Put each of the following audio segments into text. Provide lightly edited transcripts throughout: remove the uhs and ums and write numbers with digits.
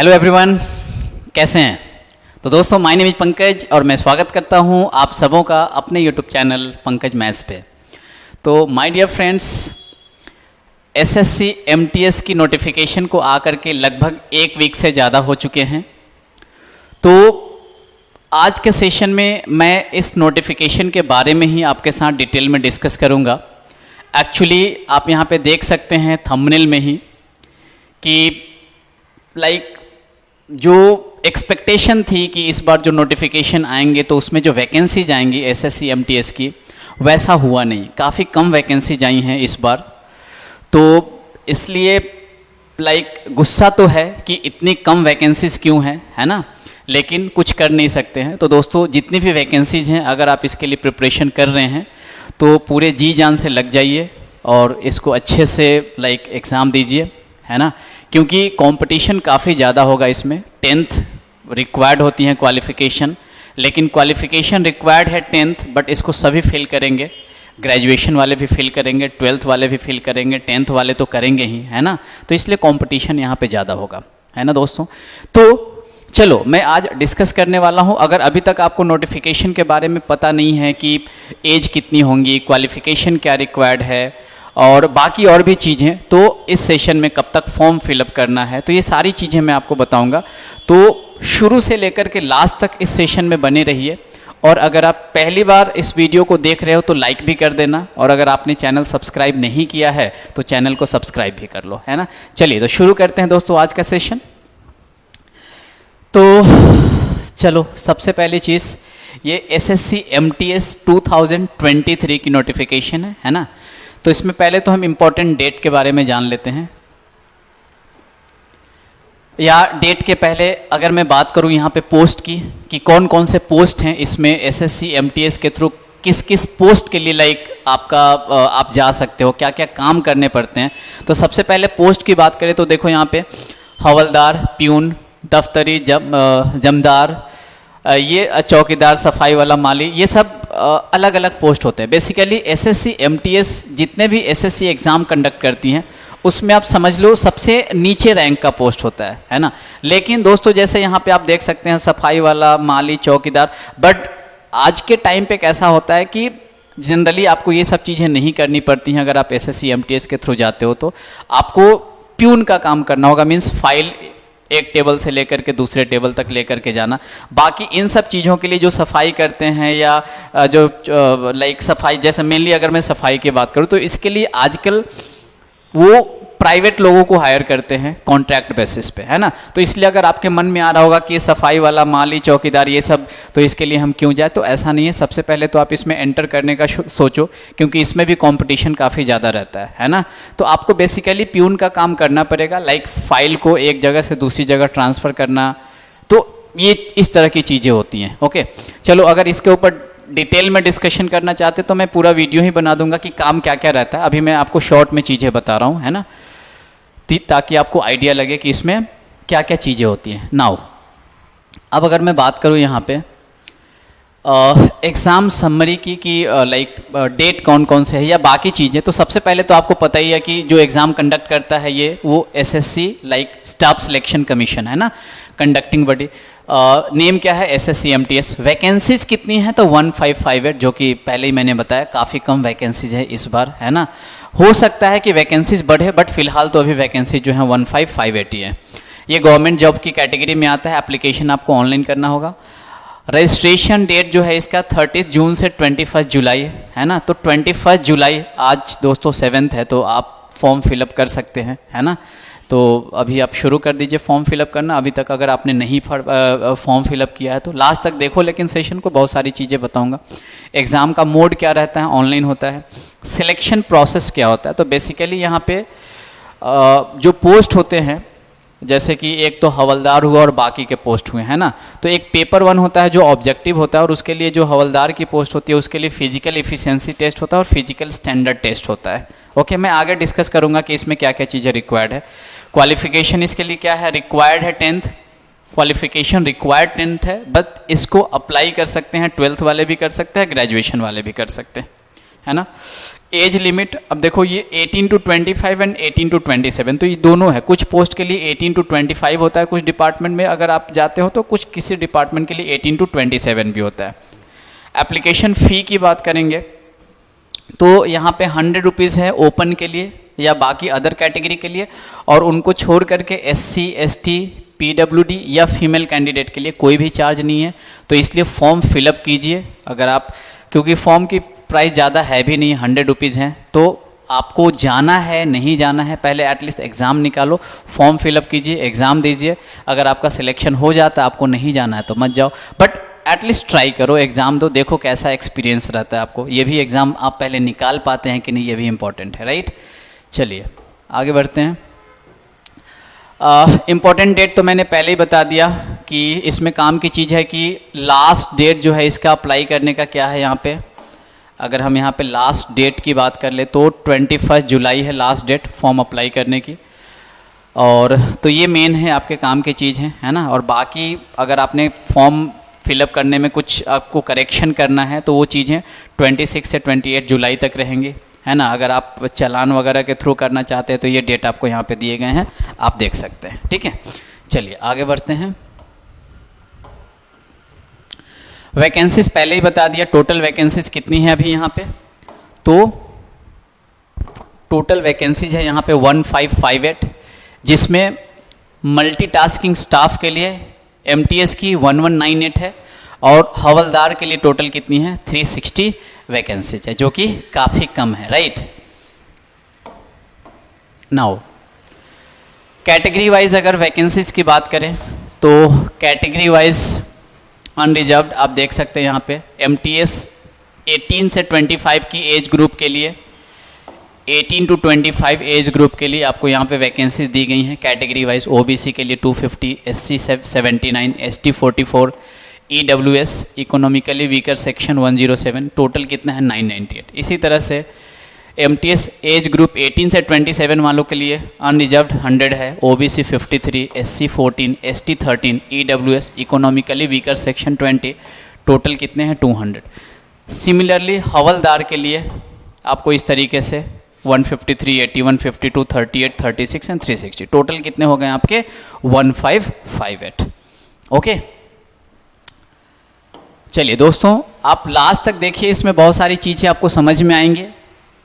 Hello everyone, कैसे हैं? तो दोस्तों, माय नेम इज पंकज और मैं स्वागत करता हूं आप सबों का अपने यूट्यूब चैनल पंकज मैथ्स पे। तो my dear friends, SSC MTS की नोटिफिकेशन को आकर के लगभग एक वीक से ज़्यादा हो चुके हैं। तो आज के सेशन में मैं इस नोटिफिकेशन के बारे में ही आपके साथ डिटेल में डिस्कस करूंगा। एक्चुअली आप यहाँ पे देख सकते हैं थंबनेल में ही कि जो एक्सपेक्टेशन थी कि इस बार जो नोटिफिकेशन आएंगे तो उसमें जो वैकेंसीज आएंगी एसएससी एमटीएस की, वैसा हुआ नहीं। काफ़ी कम वैकेंसीज आई हैं इस बार। तो इसलिए गुस्सा तो है कि इतनी कम वैकेंसीज क्यों हैं, है ना, लेकिन कुछ कर नहीं सकते हैं। तो दोस्तों, जितनी भी वैकेंसीज हैं, अगर आप इसके लिए प्रिपरेशन कर रहे हैं तो पूरे जी जान से लग जाइए और इसको अच्छे से एग्ज़ाम दीजिए, है ना, क्योंकि कंपटीशन काफ़ी ज़्यादा होगा इसमें। 10th रिक्वायर्ड होती हैं क्वालिफ़िकेशन, लेकिन क्वालिफ़िकेशन रिक्वायर्ड है 10th, बट इसको सभी फिल करेंगे। ग्रेजुएशन वाले भी फिल करेंगे, 12th वाले भी फिल करेंगे, 10th वाले तो करेंगे ही, है ना। तो इसलिए कंपटीशन यहाँ पे ज़्यादा होगा, है ना दोस्तों। तो चलो, मैं आज डिस्कस करने वाला हूँ। अगर अभी तक आपको नोटिफिकेशन के बारे में पता नहीं है कि एज कितनी होंगी, क्वालिफ़िकेशन क्या रिक्वायर्ड है और बाकी और भी चीज़ें, तो इस सेशन में कब तक फॉर्म फिलअप करना है, तो ये सारी चीज़ें मैं आपको बताऊंगा। तो शुरू से लेकर के लास्ट तक इस सेशन में बने रहिए। और अगर आप पहली बार इस वीडियो को देख रहे हो तो लाइक भी कर देना, और अगर आपने चैनल सब्सक्राइब नहीं किया है तो चैनल को सब्सक्राइब भी कर लो, है ना। चलिए, तो शुरू करते हैं दोस्तों आज का सेशन। तो चलो, सबसे पहली चीज़, ये एसएससी एमटीएस 2023 की नोटिफिकेशन है ना। तो इसमें पहले तो हम इम्पोर्टेंट डेट के बारे में जान लेते हैं। या डेट के पहले अगर मैं बात करूं यहाँ पे पोस्ट की, कि कौन कौन से पोस्ट हैं इसमें एसएससी एमटीएस के थ्रू, किस किस पोस्ट के लिए आप जा सकते हो, क्या क्या काम करने पड़ते हैं। तो सबसे पहले पोस्ट की बात करें तो देखो यहाँ पे हवलदार, प्यून, दफ्तरी, जमदार, ये चौकीदार, सफाई वाला, माली, ये सब अलग अलग पोस्ट होते हैं। बेसिकली एसएससी एमटीएस जितने भी एसएससी एग्ज़ाम कंडक्ट करती हैं उसमें आप समझ लो सबसे नीचे रैंक का पोस्ट होता है ना। लेकिन दोस्तों, जैसे यहाँ पे आप देख सकते हैं सफाई वाला, माली, चौकीदार, बट आज के टाइम पे कैसा होता है कि जनरली आपको ये सब चीज़ें नहीं करनी पड़ती हैं। अगर आप एसएससी एमटीएस के थ्रू जाते हो तो आपको प्यून का काम करना होगा, मीन्स फाइल एक टेबल से लेकर के दूसरे टेबल तक लेकर के जाना। बाकी इन सब चीज़ों के लिए जो सफाई करते हैं या जो सफाई, जैसे मेनली अगर मैं सफाई की बात करूँ तो इसके लिए आजकल वो प्राइवेट लोगों को हायर करते हैं कॉन्ट्रैक्ट बेसिस पे, है ना। तो इसलिए अगर आपके मन में आ रहा होगा कि सफाई वाला, माली, चौकीदार, ये सब तो इसके लिए हम क्यों जाए, तो ऐसा नहीं है। सबसे पहले तो आप इसमें एंटर करने का सोचो, क्योंकि इसमें भी कंपटीशन काफ़ी ज़्यादा रहता है ना। तो आपको बेसिकली प्यून का काम करना पड़ेगा, फाइल को एक जगह से दूसरी जगह ट्रांसफ़र करना। तो ये इस तरह की चीज़ें होती हैं। ओके, चलो, अगर इसके ऊपर डिटेल में डिस्कशन करना चाहते तो मैं पूरा वीडियो ही बना दूंगा कि काम क्या क्या रहता है। अभी मैं आपको शॉर्ट में चीज़ें बता रहा हूँ, है ना, ताकि आपको आइडिया लगे कि इसमें क्या क्या चीज़ें होती हैं। नाउ, अब अगर मैं बात करूँ यहाँ पे एग्ज़ाम समरी की कि डेट कौन कौन से है या बाकी चीज़ें, तो सबसे पहले तो आपको पता ही है कि जो एग्ज़ाम कंडक्ट करता है वो एसएससी स्टाफ सिलेक्शन कमीशन, है ना, कंडक्टिंग बॉडी। नेम क्या है? SSC MTS. वैकेंसीज कितनी है? तो 1558, जो कि पहले ही मैंने बताया काफ़ी कम वैकेंसीज है इस बार, है ना। हो सकता है कि वैकेंसीज बढ़े, बट फिलहाल तो अभी वैकेंसीज जो है 15580 है। ये गवर्नमेंट जॉब की कैटेगरी में आता है। एप्लीकेशन आपको ऑनलाइन करना होगा। रजिस्ट्रेशन डेट जो है इसका 30 जून से 21 जुलाई, है ना। तो 21 जुलाई, आज दोस्तों 7th है, तो आप फॉर्म फिलअप कर सकते हैं, है ना। तो अभी आप शुरू कर दीजिए फॉर्म फिलअप करना। अभी तक अगर आपने नहीं फॉर्म फिलअप किया है तो लास्ट तक देखो, लेकिन सेशन को बहुत सारी चीज़ें बताऊंगा। एग्ज़ाम का मोड क्या रहता है? ऑनलाइन होता है। सिलेक्शन प्रोसेस क्या होता है? तो बेसिकली यहाँ पे जो पोस्ट होते हैं, जैसे कि एक तो हवलदार हुआ और बाकी के पोस्ट हुए, है ना। तो एक पेपर 1 होता है जो ऑब्जेक्टिव होता है, और उसके लिए जो हवलदार की पोस्ट होती है उसके लिए फिजिकल एफिशिएंसी टेस्ट होता है और फिजिकल स्टैंडर्ड टेस्ट होता है। ओके, मैं आगे डिस्कस करूंगा कि इसमें क्या क्या चीज़ें रिक्वायर्ड है। क्वालिफिकेशन इसके लिए क्या है? रिक्वायर्ड है 10th। क्वालिफिकेशन रिक्वायर्ड 10th है, बट इसको अप्लाई कर सकते हैं 12th वाले भी कर सकते हैं, ग्रेजुएशन वाले भी कर सकते हैं, है ना। एज लिमिट, अब देखो ये 18 to 25 एंड 18 to 27, तो ये दोनों है। कुछ पोस्ट के लिए 18 to 25 होता है कुछ डिपार्टमेंट में अगर आप जाते हो, तो कुछ किसी डिपार्टमेंट के लिए 18 to 27 भी होता है। एप्लीकेशन फ़ी की बात करेंगे तो यहाँ पे 100 रुपीज़ है ओपन के लिए या बाकी अदर कैटेगरी के लिए, और उनको छोड़ करके SC ST PWD या फीमेल कैंडिडेट के लिए कोई भी चार्ज नहीं है। तो इसलिए फॉर्म फिलअप कीजिए अगर आप, क्योंकि फॉर्म की प्राइस ज़्यादा है भी नहीं, 100 रुपीज़ हैं। तो आपको जाना है नहीं जाना है, पहले एटलीस्ट एग्ज़ाम निकालो, फॉर्म फिलअप कीजिए, एग्ज़ाम दीजिए। अगर आपका सिलेक्शन हो जाता है, आपको नहीं जाना है तो मत जाओ, बट एटलीस्ट ट्राई करो, एग्ज़ाम दो, देखो कैसा एक्सपीरियंस रहता है आपको। ये भी एग्ज़ाम आप पहले निकाल पाते हैं कि नहीं, ये भी इम्पॉर्टेंट है, राइट। चलिए आगे बढ़ते हैं। इम्पॉर्टेंट डेट तो मैंने पहले ही बता दिया कि इसमें काम की चीज़ है कि लास्ट डेट जो है इसका अप्लाई करने का क्या है यहाँ पे। अगर हम यहाँ पे लास्ट डेट की बात कर ले तो 21 जुलाई है लास्ट डेट फॉर्म अप्लाई करने की, और तो ये मेन है आपके काम की चीज़ है ना। और बाकी अगर आपने फॉर्म फिलअप करने में कुछ आपको करेक्शन करना है तो वो चीज़ें 26 से 28 जुलाई तक रहेंगी, है ना। अगर आप चालान वगैरह के थ्रू करना चाहते हैं तो ये डेट आपको यहाँ पे दिए गए हैं, आप देख सकते हैं, ठीक है। चलिए आगे बढ़ते हैं। वैकेंसीज पहले ही बता दिया, टोटल वैकेंसीज कितनी है अभी यहाँ पे, तो टोटल वैकेंसीज है यहाँ पे 1558, जिसमें मल्टीटास्किंग स्टाफ के लिए MTS की 1198 है, और हवलदार के लिए टोटल कितनी है 360 वैकेंसीज है, जो कि काफ़ी कम है, राइट। नाउ कैटेगरी वाइज अगर वैकेंसीज की बात करें तो कैटेगरी वाइज अनरिजर्व्ड आप देख सकते हैं यहाँ पे MTS 18 से 25 की एज ग्रुप के लिए, 18 to 25 एज ग्रुप के लिए आपको यहाँ पे वैकेंसीज दी गई हैं कैटेगरी वाइज। OBC के लिए 250, SC 79, ST 44, EWS economically weaker section 107, total कितना है 998। इसी तरह से MTS एज ग्रुप 18 से 27 वालों के लिए अनरिजर्व्ड 100 है, OBC 53, SC 14, ST 13, EWS economically weaker section 20, total कितने हैं 200। सिमिलरली हवलदार के लिए आपको इस तरीके से 153, 81, 52, 38, 36 एंड 360, टोटल कितने हो गए आपके 1558। ओके, चलिए दोस्तों आप लास्ट तक देखिए, इसमें बहुत सारी चीज़ें आपको समझ में आएंगे,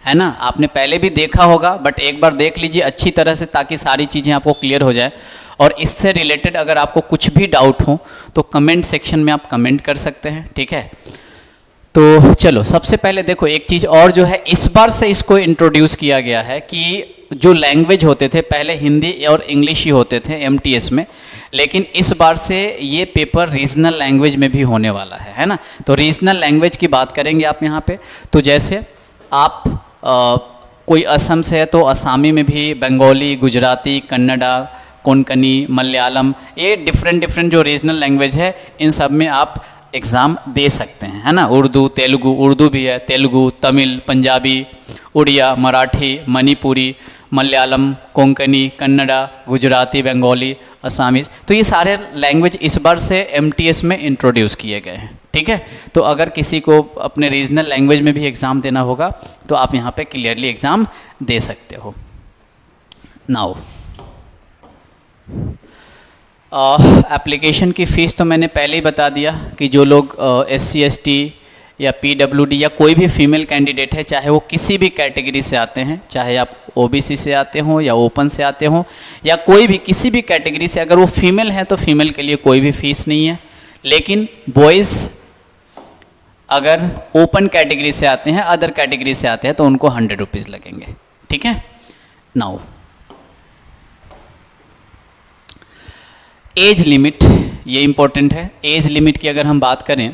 है ना। आपने पहले भी देखा होगा बट एक बार देख लीजिए अच्छी तरह से, ताकि सारी चीज़ें आपको क्लियर हो जाए। और इससे रिलेटेड अगर आपको कुछ भी डाउट हो तो कमेंट सेक्शन में आप कमेंट कर सकते हैं, ठीक है। तो चलो सबसे पहले देखो एक चीज़ और जो है, इस बार से इसको इंट्रोड्यूस किया गया है कि जो लैंग्वेज होते थे पहले हिंदी और इंग्लिश ही होते थे MTS में, लेकिन इस बार से ये पेपर रीजनल लैंग्वेज में भी होने वाला है ना। तो रीजनल लैंग्वेज की बात करेंगे आप यहाँ पे, तो जैसे आप कोई असम से है तो असामी में भी, बंगाली, गुजराती, कन्नड़ा, कोंकणी, मलयालम, ये डिफरेंट जो रीजनल लैंग्वेज है इन सब में आप एग्ज़ाम दे सकते हैं, है ना। उर्दू, तेलुगु, उर्दू भी है, तेलुगु, तमिल, पंजाबी, उड़िया, मराठी, मणिपुरी, मलयालम, कोंकणी, कन्नड़ा, गुजराती, बंगाली, असामीज, तो ये सारे लैंग्वेज इस बार से MTS में इंट्रोड्यूस किए गए हैं, ठीक है। तो अगर किसी को अपने रीजनल लैंग्वेज में भी एग्ज़ाम देना होगा तो आप यहाँ पे क्लियरली एग्ज़ाम दे सकते हो। नाउ एप्लीकेशन की फ़ीस तो मैंने पहले ही बता दिया कि जो लोग SC ST या PWD या कोई भी फीमेल कैंडिडेट है, चाहे वो किसी भी कैटेगरी से आते हैं, चाहे आप OBC से आते हों या ओपन से आते हों या कोई भी किसी भी कैटेगरी से, अगर वो फीमेल है तो फीमेल के लिए कोई भी फ़ीस नहीं है। लेकिन बॉयज़ अगर ओपन कैटेगरी से आते हैं, अदर कैटेगरी से आते हैं, तो उनको 100 रुपीज़ लगेंगे, ठीक है। नाउ एज लिमिट, ये इम्पोर्टेंट है। एज लिमिट की अगर हम बात करें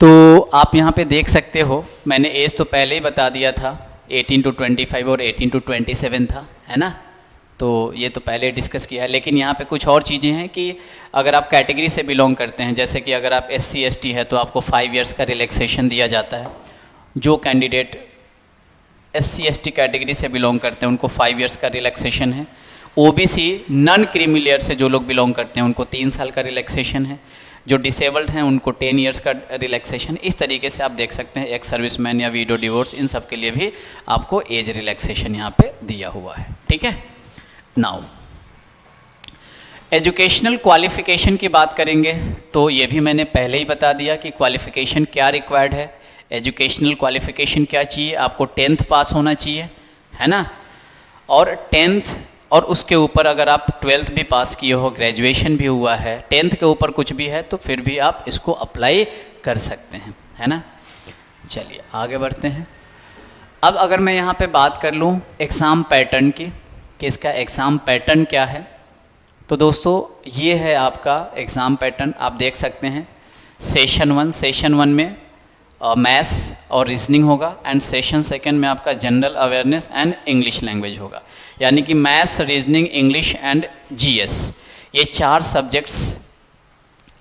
तो आप यहाँ पे देख सकते हो, मैंने एज तो पहले ही बता दिया था, 18 to 25 और 18 to 27 था, है ना। तो ये तो पहले डिस्कस किया है, लेकिन यहाँ पे कुछ और चीज़ें हैं कि अगर आप कैटेगरी से बिलोंग करते हैं, जैसे कि अगर आप SC ST है तो आपको 5 इयर्स का रिलैक्सेशन दिया जाता है। जो कैंडिडेट SC ST कैटेगरी से बिलोंग करते हैं उनको 5 इयर्स का रिलैक्सेशन है। OBC नॉन क्रीमी लेयर से जो लोग बिलोंग करते हैं उनको 3 साल का रिलैक्सेशन है। जो डिसेबल्ड हैं उनको 10 इयर्स का रिलैक्सेशन, इस तरीके से आप देख सकते हैं। एक सर्विसमैन या वीडो डिवोर्स, इन सब के लिए भी आपको एज रिलैक्सेशन यहाँ पे दिया हुआ है, ठीक है। नाउ एजुकेशनल क्वालिफिकेशन की बात करेंगे तो ये भी मैंने पहले ही बता दिया कि क्वालिफिकेशन क्या रिक्वायर्ड है। एजुकेशनल क्वालिफिकेशन क्या चाहिए, आपको 10th पास होना चाहिए, है ना। और 10th और उसके ऊपर अगर आप 12th भी पास किए हो, ग्रेजुएशन भी हुआ है, 10th के ऊपर कुछ भी है तो फिर भी आप इसको अप्लाई कर सकते हैं, है ना। चलिए आगे बढ़ते हैं। अब अगर मैं यहाँ पे बात कर लूँ एग्ज़ाम पैटर्न की, कि इसका एग्ज़ाम पैटर्न क्या है, तो दोस्तों ये है आपका एग्ज़ाम पैटर्न। आप देख सकते हैं सेशन 1 में मैथ्स और रीजनिंग होगा, एंड सेशन 2 में आपका general awareness and English language होगा। यानी कि maths, reasoning, English and GS, ये 4 सब्जेक्ट्स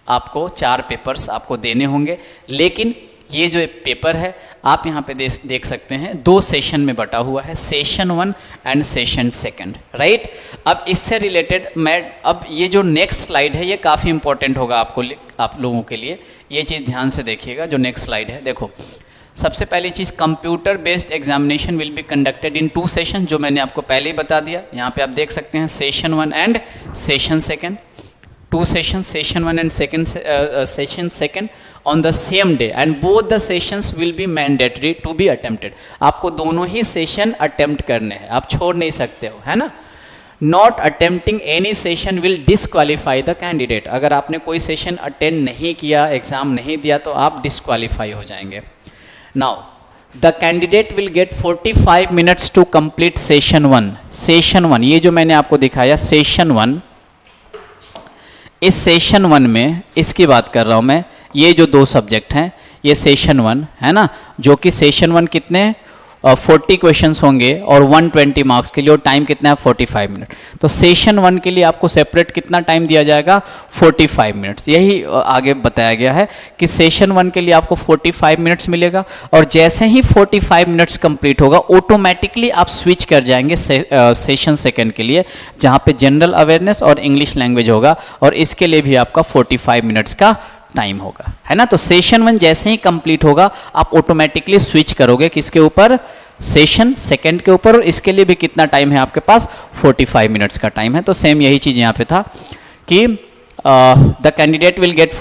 आपको, 4 पेपर्स आपको देने होंगे। लेकिन ये जो पेपर है आप यहाँ पे देख सकते हैं 2 सेशन में बटा हुआ है, सेशन 1 एंड सेशन 2, राइट। अब इससे रिलेटेड मैं, अब ये जो नेक्स्ट स्लाइड है ये काफ़ी इंपॉर्टेंट होगा आप लोगों के लिए, ये चीज़ ध्यान से देखिएगा। जो नेक्स्ट स्लाइड है, देखो सबसे पहली चीज़, computer based examination will be conducted in 2 session, जो मैंने आपको पहले ही बता दिया। यहाँ पे आप देख सकते हैं session 1 and session 2, 2 session, session 1 and session 2 on the same day, and both the sessions will be mandatory to be attempted। आपको दोनों ही सेशन अटेम्प्ट करने हैं, आप छोड़ नहीं सकते हो, है ना। Not attempting any session will disqualify the candidate। अगर आपने कोई सेशन अटेंड नहीं किया, एग्ज़ाम नहीं दिया, तो आप डिस्क्वालीफाई हो जाएंगे। Now the candidate will get 45 minutes to complete session 1। Session 1, ये जो मैंने आपको दिखाया सेशन 1, इस सेशन 1 में इसकी बात कर रहा हूँ मैं, ये जो 2 सब्जेक्ट हैं ये सेशन 1 है ना, जो कि सेशन 1 कितने 40 क्वेश्चंस होंगे और 120 मार्क्स के लिए, और टाइम कितना है 45 मिनट। तो सेशन 1 के लिए आपको सेपरेट कितना टाइम दिया जाएगा 45 मिनट्स। यही आगे बताया गया है कि सेशन 1 के लिए आपको 45 मिनट्स मिलेगा, और जैसे ही 45 मिनट्स कंप्लीट होगा ऑटोमेटिकली आप स्विच कर जाएंगे सेशन 2 के लिए, जहाँ पे जनरल अवेयरनेस और इंग्लिश लैंग्वेज होगा, और इसके लिए भी आपका 45 मिनट्स का टाइम होगा, है ना। तो सेशन 1 जैसे ही कंप्लीट होगा आप ऑटोमेटिकली स्विच करोगे किसके ऊपर, सेशन 2 के ऊपर, और इसके लिए भी कितना टाइम है आपके पास 45 मिनट्स का टाइम है। तो सेम यही चीज़ यहाँ पे था कि the candidate will get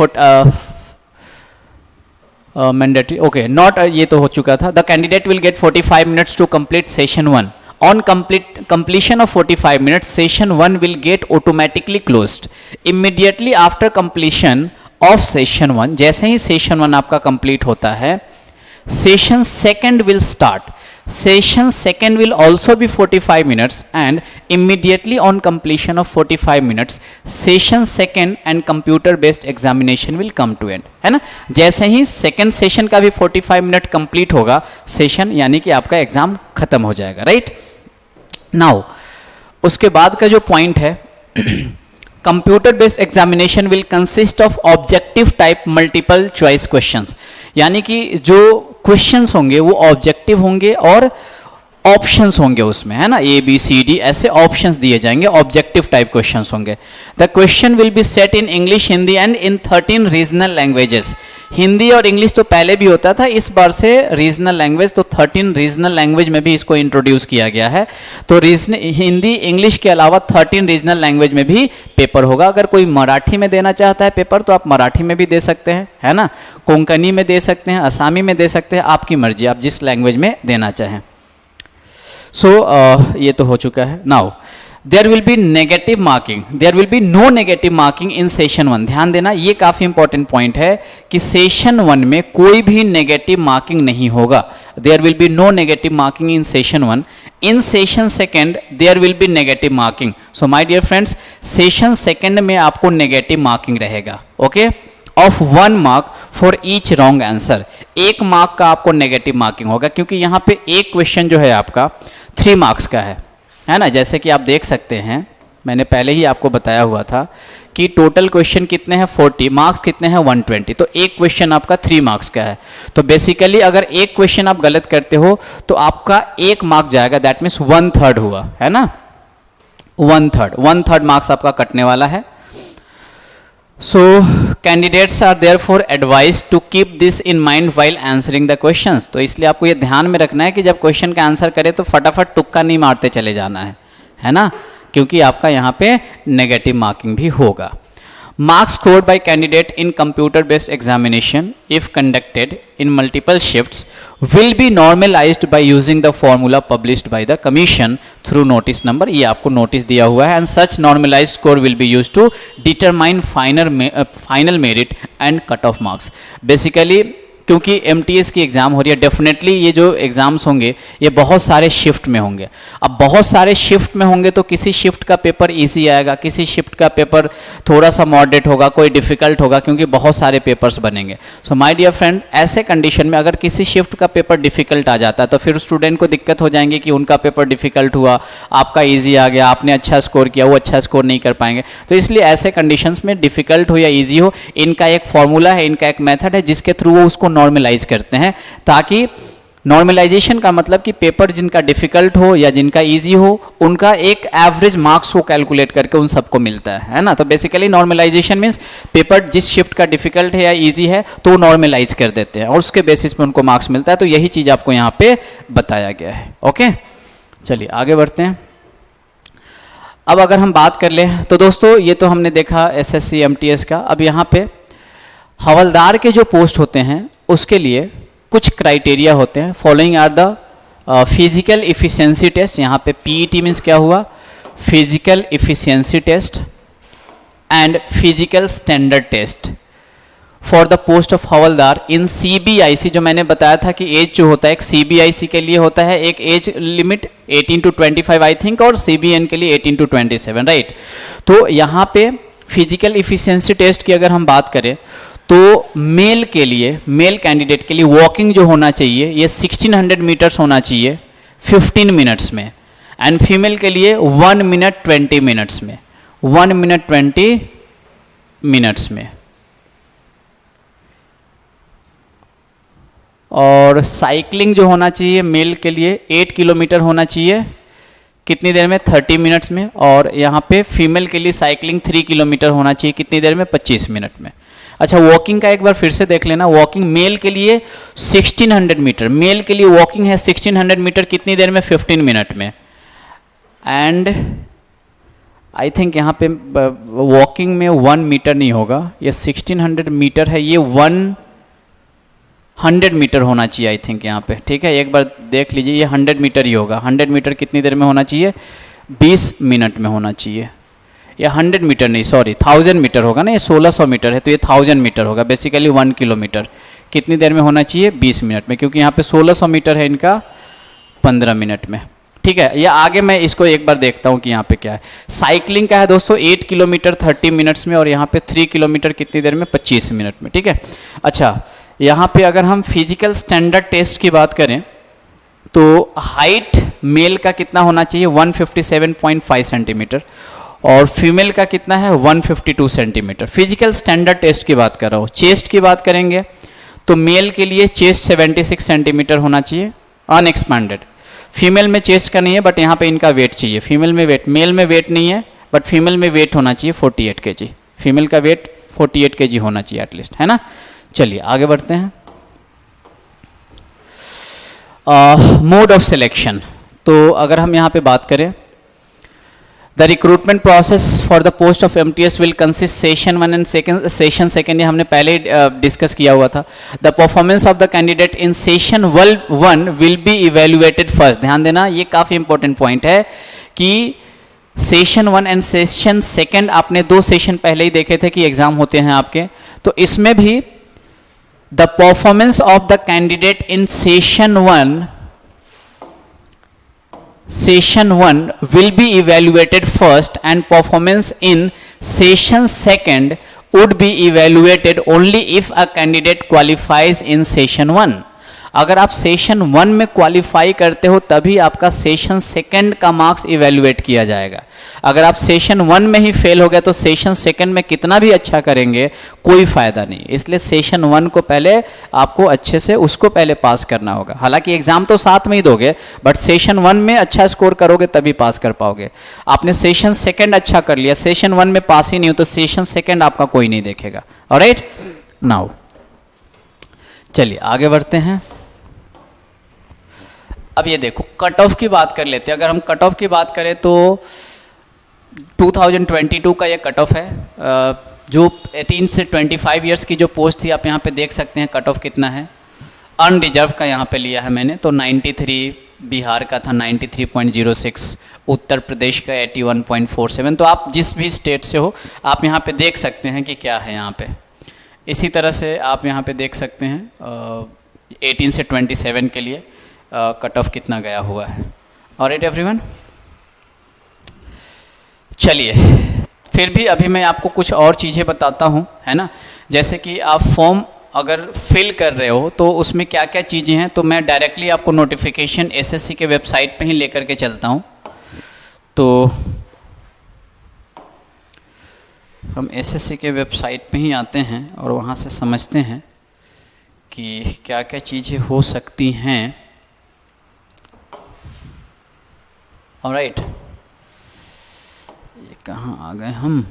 mandatory, okay not, ये तो हो चुका था। The candidate will get 45 minutes to complete session 1। On completion of 45 minutes, session 1 will get automatically closed. Immediately after completion of session 1, जैसे ही session 1 आपका complete होता है, session 2 will start. Session 2 will also be 45 minutes, and immediately on completion of 45 minutes, session 2 and computer based examination will come to end, है ना। जैसे ही second session का भी 45 minute complete होगा सेशन, यानी कि आपका एग्जाम खत्म हो जाएगा, राइट। नाउ उसके बाद का जो पॉइंट है, computer based examination will consist of objective type multiple choice questions, यानी कि जो क्वेश्चंस होंगे वो ऑब्जेक्टिव होंगे और ऑप्शंस होंगे उसमें, है ना, ए बी सी डी ऐसे ऑप्शंस दिए जाएंगे, ऑब्जेक्टिव टाइप क्वेश्चंस होंगे। The question will be set in English, Hindi and in 13 regional languages. Hindi और इंग्लिश तो पहले भी होता था, इस बार से रीजनल लैंग्वेज, तो 13 रीजनल लैंग्वेज में भी इसको इंट्रोड्यूस किया गया है। तो हिंदी इंग्लिश के अलावा 13 रीजनल लैंग्वेज में भी पेपर होगा। अगर कोई मराठी में देना चाहता है पेपर तो आप मराठी में भी दे सकते हैं, है ना, कोंकणी में दे सकते हैं, असामी में दे सकते हैं, आपकी मर्जी, आप जिस लैंग्वेज में देना चाहें। सो ये तो हो चुका है। Now there will be negative marking, there will be no negative marking in session 1। ध्यान देना, ये काफी इंपॉर्टेंट पॉइंट है कि सेशन 1 में कोई भी नेगेटिव मार्किंग नहीं होगा। There will be no negative marking in session 1। In session 2 there will be negative marking. So my dear friends, session 2 में आपको नेगेटिव मार्किंग रहेगा, okay, of 1 mark for each wrong answer. 1 mark का आपको negative marking होगा, क्योंकि यहाँ पे एक क्वेश्चन जो है आपका 3 मार्क्स का है ना। जैसे कि आप देख सकते हैं, मैंने पहले ही आपको बताया हुआ था कि टोटल क्वेश्चन कितने हैं 40, मार्क्स कितने हैं 120, तो एक क्वेश्चन आपका 3 मार्क्स का है। तो बेसिकली अगर एक क्वेश्चन आप गलत करते हो तो आपका 1 मार्क जाएगा, दैट मीन्स 1/3 हुआ, है ना, 1/3 मार्क्स आपका कटने वाला है। So candidates are therefore advised to keep this in mind while answering the questions. तो इसलिए आपको ये ध्यान में रखना है कि जब क्वेश्चन का आंसर करें तो फटाफट तुक्का नहीं मारते चले जाना है ना, क्योंकि आपका यहाँ पे नेगेटिव मार्किंग भी होगा. Marks scored by candidate in computer-based examination, if conducted in multiple shifts, will be normalized by using the formula published by the commission through notice number. ये आपको नोटिस दिया हुआ है. And such normalized score will be used to determine final merit and cut-off marks. Basically क्योंकि MTS की exam हो रही है, डेफिनेटली ये जो एग्ज़ाम्स होंगे ये बहुत सारे शिफ्ट में होंगे. अब बहुत सारे शिफ्ट में होंगे तो किसी शिफ्ट का पेपर इजी आएगा, किसी शिफ्ट का पेपर थोड़ा सा मॉडरेट होगा, कोई डिफ़िकल्ट होगा, क्योंकि बहुत सारे पेपर्स बनेंगे. सो माय डियर फ्रेंड, ऐसे कंडीशन में अगर किसी शिफ्ट का पेपर डिफ़िकल्ट आ जाता है तो फिर स्टूडेंट को दिक्कत हो जाएंगी कि उनका पेपर डिफ़िकल्ट हुआ, आपका ईजी आ गया, आपने अच्छा स्कोर किया, वो अच्छा स्कोर नहीं कर पाएंगे. तो इसलिए ऐसे कंडीशंस में डिफ़िकल्ट हो या ईजी हो, इनका एक फॉर्मूला है, इनका एक मेथड है जिसके थ्रू वो उसको नॉर्मलाइज करते हैं, ताकि नॉर्मलाइजेशन का मतलब कि पेपर जिनका डिफिकल्ट हो या जिनका इजी हो उनका एक एवरेज मार्क्स को कैलकुलेट करके उन सबको मिलता है ना. तो बेसिकली नॉर्मलाइजेशन मींस पेपर जिस शिफ्ट का डिफिकल्ट है या इजी है तो नॉर्मलाइज कर देते हैं और उसके बेसिस पे उनको मार्क्स मिलता है. तो यही चीज आपको यहाँ पे बताया गया है. ओके, चलिए आगे बढ़ते हैं. अब अगर हम बात कर ले तो दोस्तों ये तो हमने देखा SSC MTS का. अब यहाँ पे हवलदार के जो पोस्ट होते हैं उसके लिए कुछ क्राइटेरिया होते हैं. Following are the physical efficiency test. यहाँ पे PET मीन्स क्या हुआ, physical efficiency test and physical standard test for the post of havaldar in CBIC. जो मैंने बताया था कि एज जो होता है एक CBIC के लिए होता है एक age limit 18 to 25 I think, और CBN के लिए 18 to 27, राइट. तो यहाँ पे फिजिकल इफिशिएंसी टेस्ट की अगर हम बात करें तो मेल के लिए, मेल कैंडिडेट के लिए वॉकिंग जो होना चाहिए ये 1600 मीटर्स होना चाहिए 15 मिनट्स में, एंड फीमेल के लिए 1 मिनट 20 मिनट्स में, 1 मिनट 20 मिनट्स में. और साइकिलिंग जो होना चाहिए मेल के लिए 8 किलोमीटर होना चाहिए कितनी देर में, 30 मिनट्स में. और यहाँ पे फीमेल के लिए साइकिलिंग 3 किलोमीटर होना चाहिए कितनी देर में, 25 मिनट में. अच्छा, वॉकिंग का एक बार फिर से देख लेना. वॉकिंग मेल के लिए 1600 मीटर, मेल के लिए वॉकिंग है 1600 मीटर कितनी देर में, 15 मिनट में. एंड आई थिंक यहाँ पे वॉकिंग में 1 मीटर नहीं होगा, ये 1600 मीटर है, ये 100 मीटर होना चाहिए आई थिंक यहाँ पे. ठीक है, एक बार देख लीजिए, ये 100 मीटर ही होगा. 100 मीटर कितनी देर में होना चाहिए, 20 मिनट में होना चाहिए. या 100 मीटर नहीं, सॉरी 1000 मीटर होगा ना, ये 1600 मीटर है तो ये 1000 मीटर होगा. बेसिकली 1 किलोमीटर कितनी देर में होना चाहिए, 20 मिनट में, क्योंकि यहाँ पे 1600 मीटर है इनका 15 मिनट में. ठीक है, या आगे मैं इसको एक बार देखता हूँ कि यहाँ पे क्या है. साइकिलिंग का है दोस्तों 8 किलोमीटर 30 मिनट्स में, और यहाँ पे 3 किलोमीटर कितनी देर में, 25 मिनट में. ठीक है. अच्छा, यहाँ पे अगर हम फिजिकल स्टैंडर्ड टेस्ट की बात करें तो हाइट मेल का कितना होना चाहिए, 157.5 सेंटीमीटर, और फीमेल का कितना है, 152 सेंटीमीटर. फिजिकल स्टैंडर्ड टेस्ट की बात कर रहा हूँ. चेस्ट की बात करेंगे तो मेल के लिए चेस्ट 76 सेंटीमीटर होना चाहिए अनएक्सपैंडेड. फीमेल में चेस्ट का नहीं है बट यहाँ पे इनका वेट चाहिए. फीमेल में वेट, मेल में वेट नहीं है बट फीमेल में वेट होना चाहिए 48 kg. फीमेल का वेट 48 kg होना चाहिए एटलीस्ट, है ना. चलिए आगे बढ़ते हैं. Mode of selection. तो अगर हम यहाँ पे बात करें, the recruitment process for the post of MTS will consist session 1 and session second, ये हमने पहले डिस्कस किया हुआ था. The performance of the candidate in session 1 will be evaluated first. ध्यान देना, ये काफ़ी इंपॉर्टेंट पॉइंट है कि सेशन 1 एंड सेशन सेकेंड आपने 2 सेशन पहले ही देखे थे कि एग्जाम होते हैं आपके, तो इसमें भी the performance of the candidate in session 1 will be evaluated first and performance in session second would be evaluated only if a candidate qualifies in session 1. अगर आप सेशन 1 में क्वालिफाई करते हो तभी आपका सेशन 2 का मार्क्स इवेल्युएट किया जाएगा। अगर आप सेशन 1 में ही फेल हो गए तो सेशन 2 में कितना भी अच्छा करेंगे कोई फायदा नहीं। इसलिए सेशन 1 को पहले आपको अच्छे से उसको पहले पास करना होगा। हालांकि एग्जाम तो साथ में ही दोगे, बट सेशन 1 में अच्छा स्कोर करोगे तभी पास कर पाओगे। आपने सेशन 2 अच्छा कर लिया, सेशन 1 में पास ही नहीं हो तो सेशन 2 आपका कोई नहीं देखेगा। ऑलराइट, नाउ चलिए आगे बढ़ते हैं। अब ये देखो कट ऑफ की बात कर लेते हैं। अगर हम कट ऑफ की बात करें तो 2022 का ये कट ऑफ है। जो 18 से 25 इयर्स की जो पोस्ट थी आप यहाँ पे देख सकते हैं कट ऑफ कितना है। अनरिजर्व का यहाँ पे लिया है मैंने, तो 93, बिहार का था 93.06, उत्तर प्रदेश का 81.47। तो आप जिस भी स्टेट से हो आप यहाँ पे देख सकते हैं कि क्या है यहाँ पे। इसी तरह से आप यहाँ पे देख सकते हैं 18 से 27 के लिए कट ऑफ कितना गया हुआ है। ऑलराइट एवरीवन, चलिए फिर भी अभी मैं आपको कुछ और चीज़ें बताता हूँ, है ना। जैसे कि आप फॉर्म अगर फिल कर रहे हो तो उसमें क्या क्या चीज़ें हैं, तो मैं डायरेक्टली आपको नोटिफिकेशन एसएससी के वेबसाइट पे ही लेकर के चलता हूँ। तो हम एसएससी के वेबसाइट पे ही आते हैं और वहाँ से समझते हैं कि क्या क्या चीज़ें हो सकती हैं। ऑलराइट, ये कहाँ आ गए हम।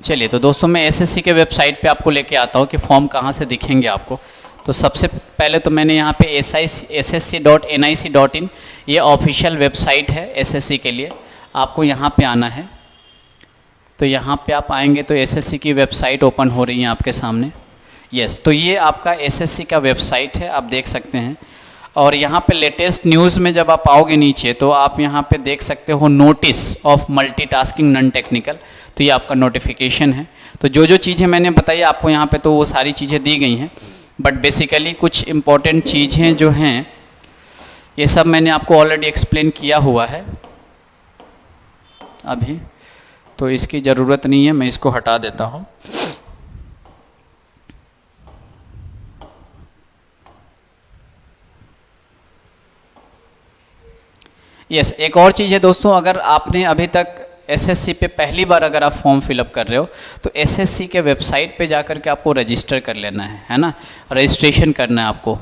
चलिए तो दोस्तों मैं एसएससी के वेबसाइट पे आपको लेके आता हूँ कि फॉर्म कहाँ से दिखेंगे आपको। तो सबसे पहले तो मैंने यहाँ पे ssc.nic.in ये ऑफिशियल वेबसाइट है एसएससी के लिए। आपको यहाँ पे आना है, तो यहाँ पे आप आएंगे तो एसएससी की वेबसाइट ओपन हो रही है आपके सामने। यस, तो ये आपका एसएससी का वेबसाइट है, आप देख सकते हैं। और यहाँ पे लेटेस्ट न्यूज़ में जब आप आओगे नीचे तो आप यहाँ पे देख सकते हो notice of multitasking non technical, तो ये आपका नोटिफिकेशन है। तो जो जो चीज़ें मैंने बताई आपको यहाँ पे तो वो सारी चीज़ें दी गई हैं, बट बेसिकली कुछ इम्पॉर्टेंट चीज़ें जो हैं ये सब मैंने आपको ऑलरेडी एक्सप्लेन किया हुआ है अभी, तो इसकी ज़रूरत नहीं है, मैं इसको हटा देता हूँ। यस, एक और चीज़ है दोस्तों, अगर आपने अभी तक एसएससी पे पहली बार अगर आप फॉर्म फिलअप कर रहे हो तो एसएससी के वेबसाइट पे जाकर के आपको रजिस्टर कर लेना है ना। रजिस्ट्रेशन करना है आपको,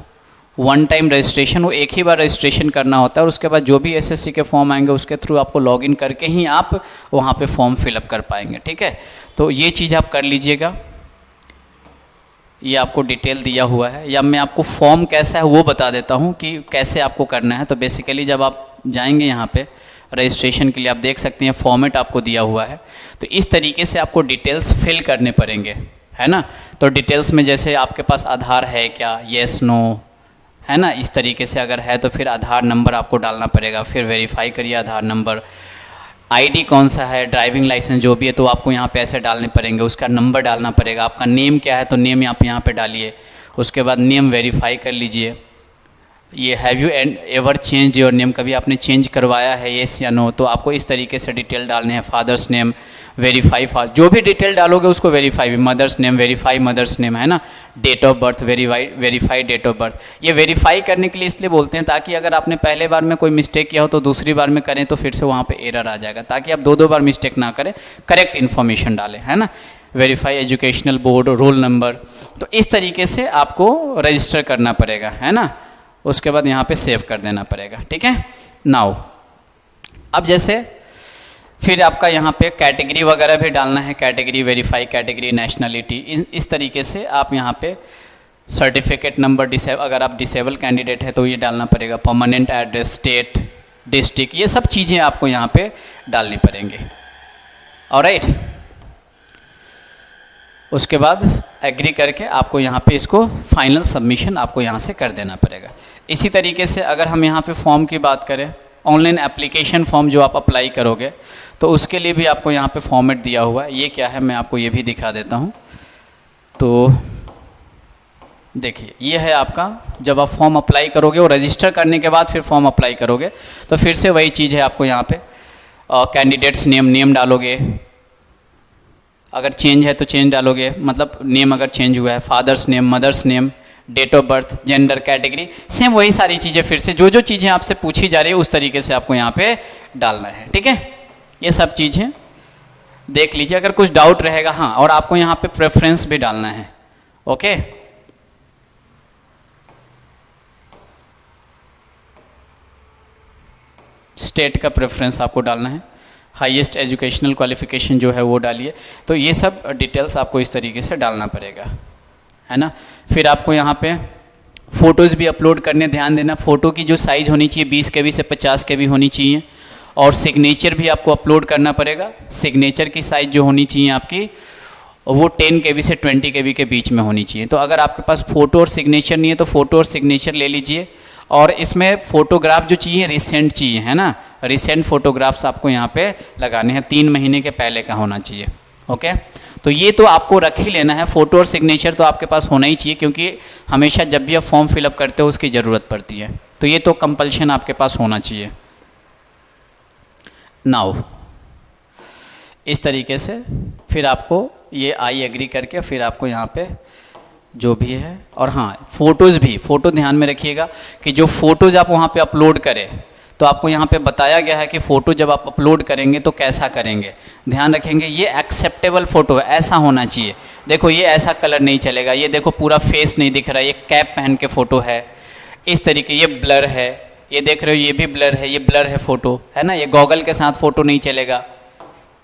वन टाइम रजिस्ट्रेशन, वो एक ही बार रजिस्ट्रेशन करना होता है और उसके बाद जो भी एसएससी के फॉर्म आएंगे उसके थ्रू आपको लॉगिन करके ही आप वहाँ पे फॉर्म फिलअप कर पाएंगे। ठीक है, तो ये चीज़ आप कर लीजिएगा। ये आपको डिटेल दिया हुआ है, या मैं आपको फॉर्म कैसा है वो बता देता हूँ कि कैसे आपको करना है। तो बेसिकली जब आप जाएंगे यहाँ पे रजिस्ट्रेशन के लिए, आप देख सकते हैं फॉर्मेट आपको दिया हुआ है। तो इस तरीके से आपको डिटेल्स फिल करने पड़ेंगे, है ना। तो डिटेल्स में जैसे आपके पास आधार है क्या, येस नो, है ना, इस तरीके से अगर है तो फिर आधार नंबर आपको डालना पड़ेगा, फिर वेरीफाई करिए आधार नंबर। आईडी कौन सा है, ड्राइविंग लाइसेंस जो भी है तो आपको यहाँ पे ऐसे डालने पड़ेंगे, उसका नंबर डालना पड़ेगा। आपका नेम क्या है तो नेम आप यहाँ पे डालिए, उसके बाद नेम वेरीफाई कर लीजिए। ये have you ever change your name, कभी आपने चेंज करवाया है येस या नो, तो आपको इस तरीके से डिटेल डालने हैं। फादर्स नेम वेरीफाई, जो भी डिटेल डालोगे उसको verify, mother's name verify mother's name, है ना। Date of birth verify date of birth. ये वेरीफाई करने के लिए इसलिए बोलते हैं ताकि अगर आपने पहले बार में कोई मिस्टेक किया हो तो दूसरी बार में करें तो फिर से वहाँ पे एरर आ जाएगा, ताकि आप दो बार मिस्टेक ना करें, करेक्ट इन्फॉर्मेशन डालें, है ना। Verify educational board, roll number, तो इस तरीके से आपको रजिस्टर करना पड़ेगा, है ना। उसके बाद यहाँ पे सेव कर देना पड़ेगा, ठीक है। नाउ अब जैसे फिर आपका यहाँ पे कैटेगरी वगैरह भी डालना है, कैटेगरी वेरीफाई, कैटेगरी नेशनलिटी, इस तरीके से आप यहाँ पे सर्टिफिकेट नंबर, अगर आप डिसेबल कैंडिडेट है तो ये डालना पड़ेगा, परमानेंट एड्रेस, स्टेट, डिस्ट्रिक्ट, ये सब चीज़ें आपको यहाँ पे डालनी पड़ेंगे। ऑलराइट, उसके बाद एग्री करके आपको यहाँ पे इसको फाइनल सबमिशन आपको यहाँ से कर देना पड़ेगा। इसी तरीके से अगर हम यहाँ पे फॉर्म की बात करें, ऑनलाइन एप्लीकेशन फॉर्म जो आप अप्लाई करोगे तो उसके लिए भी आपको यहाँ पे फॉर्मेट दिया हुआ है। ये क्या है मैं आपको ये भी दिखा देता हूँ। तो देखिए ये है आपका, जब आप फॉर्म अप्लाई करोगे और रजिस्टर करने के बाद फिर फॉर्म अप्लाई करोगे तो फिर से वही चीज़ है, आपको यहाँ पे कैंडिडेट्स नेम डालोगे, अगर चेंज है तो चेंज डालोगे, मतलब नेम अगर चेंज हुआ है, father's name, mother's name, date of birth, gender, category, same वही सारी चीज़ें फिर से जो चीज़ें आपसे पूछी जा रही है उस तरीके से आपको यहाँ पे डालना है। ठीक है, ये सब चीज़ें देख लीजिए, अगर कुछ डाउट रहेगा। हाँ, और आपको यहाँ पे प्रेफरेंस भी डालना है। ओके, स्टेट का प्रेफरेंस आपको डालना है, हाईएस्ट एजुकेशनल क्वालिफिकेशन जो है वो डालिए। तो ये सब डिटेल्स आपको इस तरीके से डालना पड़ेगा, है ना। फिर आपको यहाँ पे फ़ोटोज़ भी अपलोड करने, ध्यान देना फ़ोटो की जो साइज़ होनी चाहिए 20 KB से 50 KB होनी चाहिए। और सिग्नेचर भी आपको अपलोड करना पड़ेगा। सिग्नेचर की साइज़ जो होनी चाहिए आपकी वो 10 KB से 20 KB के बीच में होनी चाहिए। तो अगर आपके पास फ़ोटो और सिग्नेचर नहीं है तो फ़ोटो और सिग्नेचर ले लीजिए। और इसमें फ़ोटोग्राफ जो चाहिए रिसेंट चाहिए, है ना, रिसेंट फ़ोटोग्राफ्स आपको यहाँ पे लगाने हैं, 3 महीने के पहले का होना चाहिए। ओके, तो ये तो आपको रख ही लेना है। फ़ोटो और सिग्नेचर तो आपके पास होना ही चाहिए, क्योंकि हमेशा जब भी आप फॉर्म फिलअप करते हो उसकी ज़रूरत पड़ती है। तो ये तो कंपल्शन आपके पास होना चाहिए। नाउ इस तरीके से फिर आपको ये आई एग्री करके फिर आपको यहाँ पे जो भी है, और हाँ फ़ोटोज़ भी, फ़ोटो ध्यान में रखिएगा कि जो फ़ोटोज़ आप वहाँ पे अपलोड करें, तो आपको यहाँ पे बताया गया है कि फ़ोटो जब आप अपलोड करेंगे तो कैसा करेंगे। ध्यान रखेंगे ये एक्सेप्टेबल फ़ोटो ऐसा होना चाहिए। देखो ये ऐसा कलर नहीं चलेगा, ये देखो पूरा फेस नहीं दिख रहा है, ये कैप पहन के फ़ोटो है, इस तरीके, ये ब्लर है, ये देख रहे हो ये भी ब्लर है, ये ब्लर है फ़ोटो, है ना। ये गॉगल के साथ फ़ोटो नहीं चलेगा।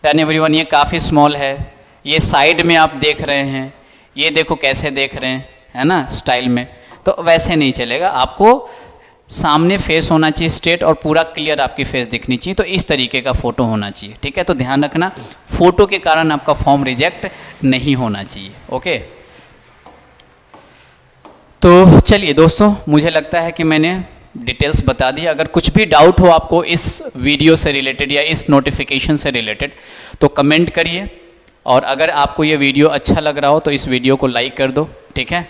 टेन एवरीवन, ये काफ़ी स्मॉल है, ये साइड में आप देख रहे हैं, ये देखो कैसे देख रहे हैं, है ना, स्टाइल में, तो वैसे नहीं चलेगा। आपको सामने फेस होना चाहिए स्ट्रेट और पूरा क्लियर आपकी फेस दिखनी चाहिए। तो इस तरीके का फ़ोटो होना चाहिए। ठीक है, तो ध्यान रखना फ़ोटो के कारण आपका फॉर्म रिजेक्ट नहीं होना चाहिए। ओके, तो चलिए दोस्तों, मुझे लगता है कि मैंने डिटेल्स बता दी। अगर कुछ भी डाउट हो आपको इस वीडियो से रिलेटेड या इस नोटिफिकेशन से रिलेटेड तो कमेंट करिए। और अगर आपको ये वीडियो अच्छा लग रहा हो तो इस वीडियो को लाइक कर दो। ठीक है।